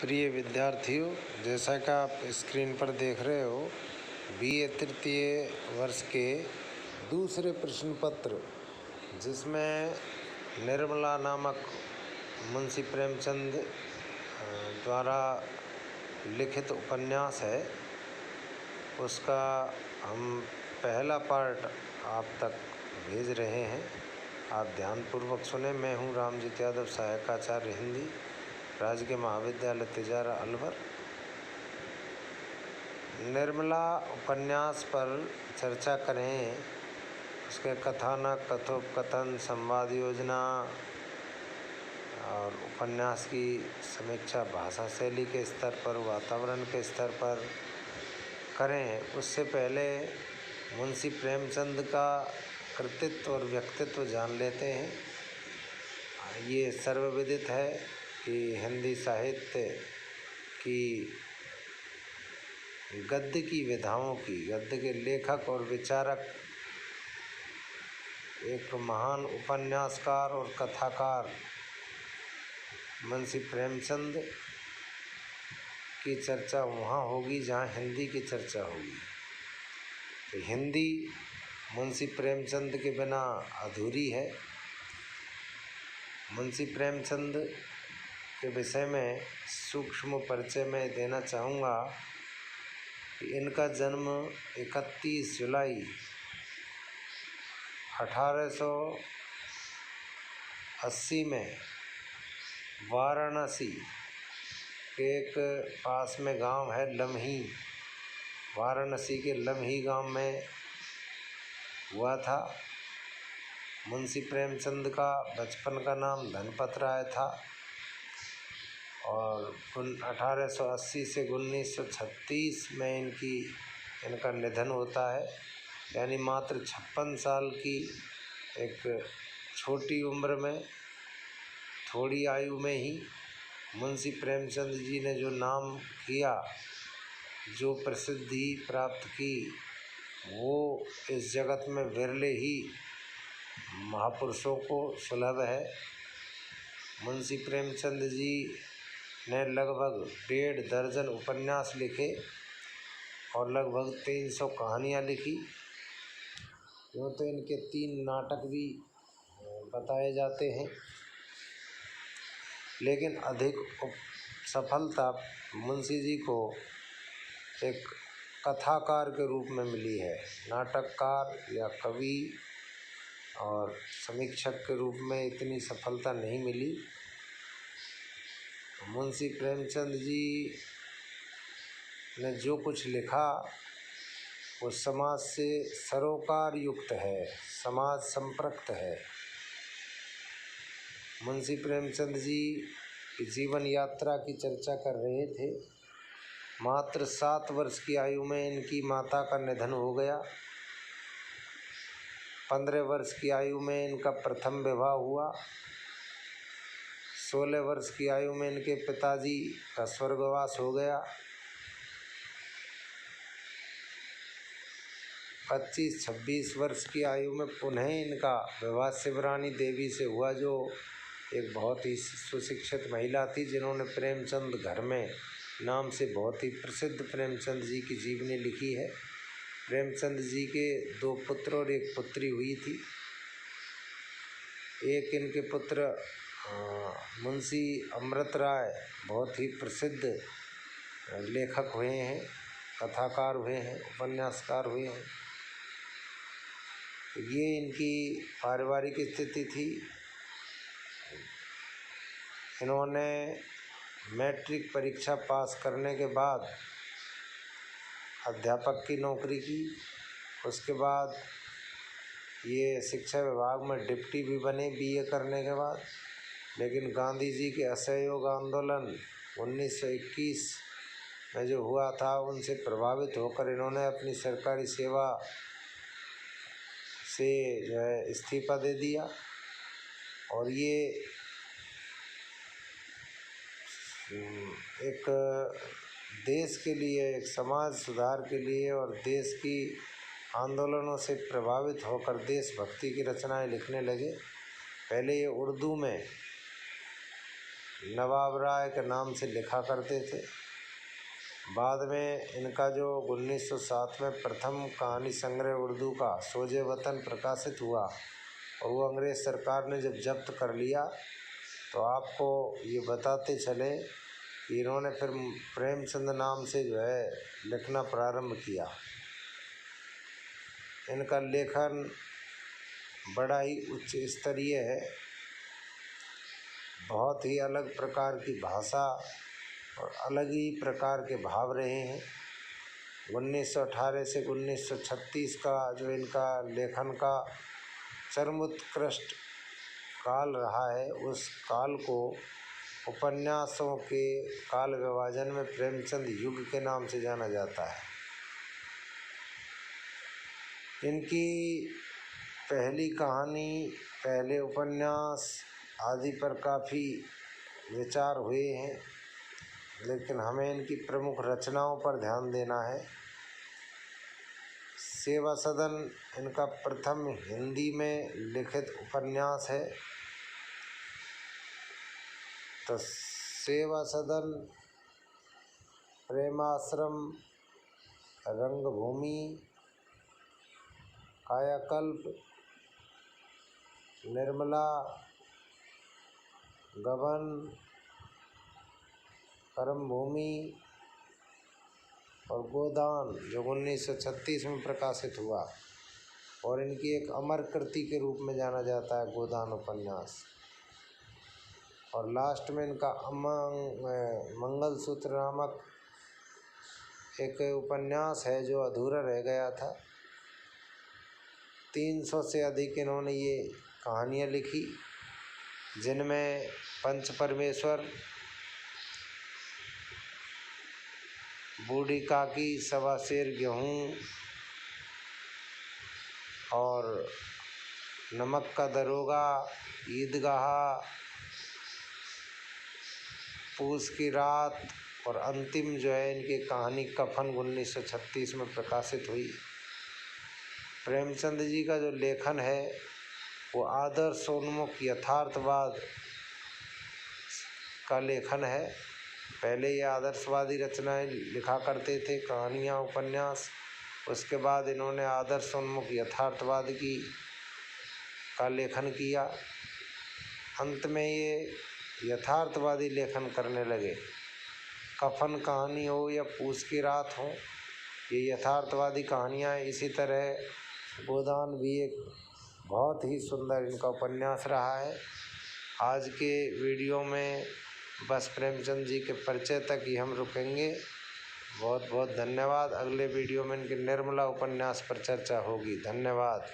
प्रिय विद्यार्थियों, जैसा कि आप स्क्रीन पर देख रहे हो, बीए तृतीय वर्ष के दूसरे प्रश्न पत्र, जिसमें निर्मला नामक मुंशी प्रेमचंद द्वारा लिखित उपन्यास है, उसका हम पहला पार्ट आप तक भेज रहे हैं। आप ध्यानपूर्वक सुने। मैं हूं रामजीत यादव, सहायक आचार्य हिंदी, राजकीय महाविद्यालय तिजारा अलवर। निर्मला उपन्यास पर चर्चा करें, उसके कथानक, कथोपकथन, संवाद योजना और उपन्यास की समीक्षा भाषा शैली के स्तर पर, वातावरण के स्तर पर करें। उससे पहले मुंशी प्रेमचंद का कृतित्व और व्यक्तित्व जान लेते हैं। ये सर्वविदित है कि हिंदी साहित्य की गद्य की विधाओं की, गद्य के लेखक और विचारक, एक महान उपन्यासकार और कथाकार मुंशी प्रेमचंद की चर्चा वहाँ होगी जहाँ हिंदी की चर्चा होगी। तो हिंदी मुंशी प्रेमचंद के बिना अधूरी है। मुंशी प्रेमचंद के विषय में सूक्ष्म परिचय मैं देना चाहूँगा कि इनका जन्म 31 जुलाई 1880 में वाराणसी के एक पास में गांव है लम्ही, वाराणसी के लम्ही गांव में हुआ था। मुंशी प्रेमचंद का बचपन का नाम धनपत राय था और 1880 से 1936 में इनका निधन होता है। यानी मात्र 56 साल की एक छोटी उम्र में, थोड़ी आयु में ही मुंशी प्रेमचंद जी ने जो नाम किया, जो प्रसिद्धि प्राप्त की, वो इस जगत में विरले ही महापुरुषों को सुलभ है। मुंशी प्रेमचंद जी ने लगभग 1.5 दर्जन उपन्यास लिखे और लगभग 300 कहानियाँ लिखी। यूँ तो इनके 3 नाटक भी बताए जाते हैं, लेकिन अधिक सफलता मुंशी जी को एक कथाकार के रूप में मिली है। नाटककार या कवि और समीक्षक के रूप में इतनी सफलता नहीं मिली। मुंशी प्रेमचंद जी ने जो कुछ लिखा वो समाज से सरोकार युक्त है, समाज संपृक्त है। मुंशी प्रेमचंद जी की जीवन यात्रा की चर्चा कर रहे थे। मात्र 7 वर्ष की आयु में इनकी माता का निधन हो गया। 15 वर्ष की आयु में इनका प्रथम विवाह हुआ। 16 वर्ष की आयु में इनके पिताजी का स्वर्गवास हो गया। 25-26 वर्ष की आयु में पुनः इनका विवाह शिवरानी देवी से हुआ, जो एक बहुत ही सुशिक्षित महिला थी, जिन्होंने प्रेमचंद घर में नाम से बहुत ही प्रसिद्ध प्रेमचंद जी की जीवनी लिखी है। प्रेमचंद जी के 2 पुत्र और 1 पुत्री हुई थी। एक इनके पुत्र मुंशी अमृत राय बहुत ही प्रसिद्ध लेखक हुए हैं, कथाकार हुए हैं, उपन्यासकार हुए हैं। ये इनकी पारिवारिक स्थिति थी। इन्होंने मैट्रिक परीक्षा पास करने के बाद अध्यापक की नौकरी की। उसके बाद ये शिक्षा विभाग में डिप्टी भी बने बीए करने के बाद। लेकिन गांधी जी के असहयोग आंदोलन 1921 में जो हुआ था, उनसे प्रभावित होकर इन्होंने अपनी सरकारी सेवा से जो है इस्तीफा दे दिया और ये एक देश के लिए, एक समाज सुधार के लिए और देश की आंदोलनों से प्रभावित होकर देशभक्ति की रचनाएं लिखने लगे। पहले ये उर्दू में नवाब राय के नाम से लिखा करते थे। बाद में इनका जो 1907 में प्रथम कहानी संग्रह उर्दू का सोजे वतन प्रकाशित हुआ और वो अंग्रेज़ सरकार ने जब जब्त कर लिया, तो आपको ये बताते चले कि इन्होंने फिर प्रेमचंद नाम से जो है लिखना प्रारंभ किया। इनका लेखन बड़ा ही उच्च स्तरीय है, बहुत ही अलग प्रकार की भाषा और अलग ही प्रकार के भाव रहे हैं। 1918 से 1936 का जो इनका लेखन का चरमोत्कृष्ट काल रहा है, उस काल को उपन्यासों के काल विभाजन में प्रेमचंद युग के नाम से जाना जाता है। इनकी पहली कहानी, पहले उपन्यास आदि पर काफ़ी विचार हुए हैं, लेकिन हमें इनकी प्रमुख रचनाओं पर ध्यान देना है। सेवा सदन इनका प्रथम हिंदी में लिखित उपन्यास है। तो सेवा सदन, प्रेमाश्रम, रंगभूमि, कायाकल्प, निर्मला, गबन, कर्मभूमि और गोदान जो 1936 में प्रकाशित हुआ और इनकी एक अमर कृति के रूप में जाना जाता है गोदान उपन्यास। और लास्ट में इनका मंगलसूत्र नामक एक उपन्यास है जो अधूरा रह गया था। 300 से अधिक इन्होंने ये कहानियाँ लिखी, जिनमें पंच परमेश्वर, बूढ़ी काकी, सवा सेर गेहूँ और नमक का दरोगा, ईदगाह, पूस की रात और अंतिम जो है इनकी कहानी कफन 1936 में प्रकाशित हुई। प्रेमचंद जी का जो लेखन है वो आदर्शोन्मुख यथार्थवाद का लेखन है। पहले ये आदर्शवादी रचनाएं लिखा करते थे, कहानियाँ, उपन्यास। उसके बाद इन्होंने आदर्शोन्मुख यथार्थवाद का लेखन किया। अंत में ये यथार्थवादी लेखन करने लगे। कफन कहानी हो या पूस की रात हो, ये यथार्थवादी कहानियाँ। इसी तरह गोदान भी एक बहुत ही सुंदर इनका उपन्यास रहा है। आज के वीडियो में बस प्रेमचंद जी के परिचय तक ही हम रुकेंगे। बहुत बहुत धन्यवाद। अगले वीडियो में इनके निर्मला उपन्यास पर चर्चा होगी। धन्यवाद।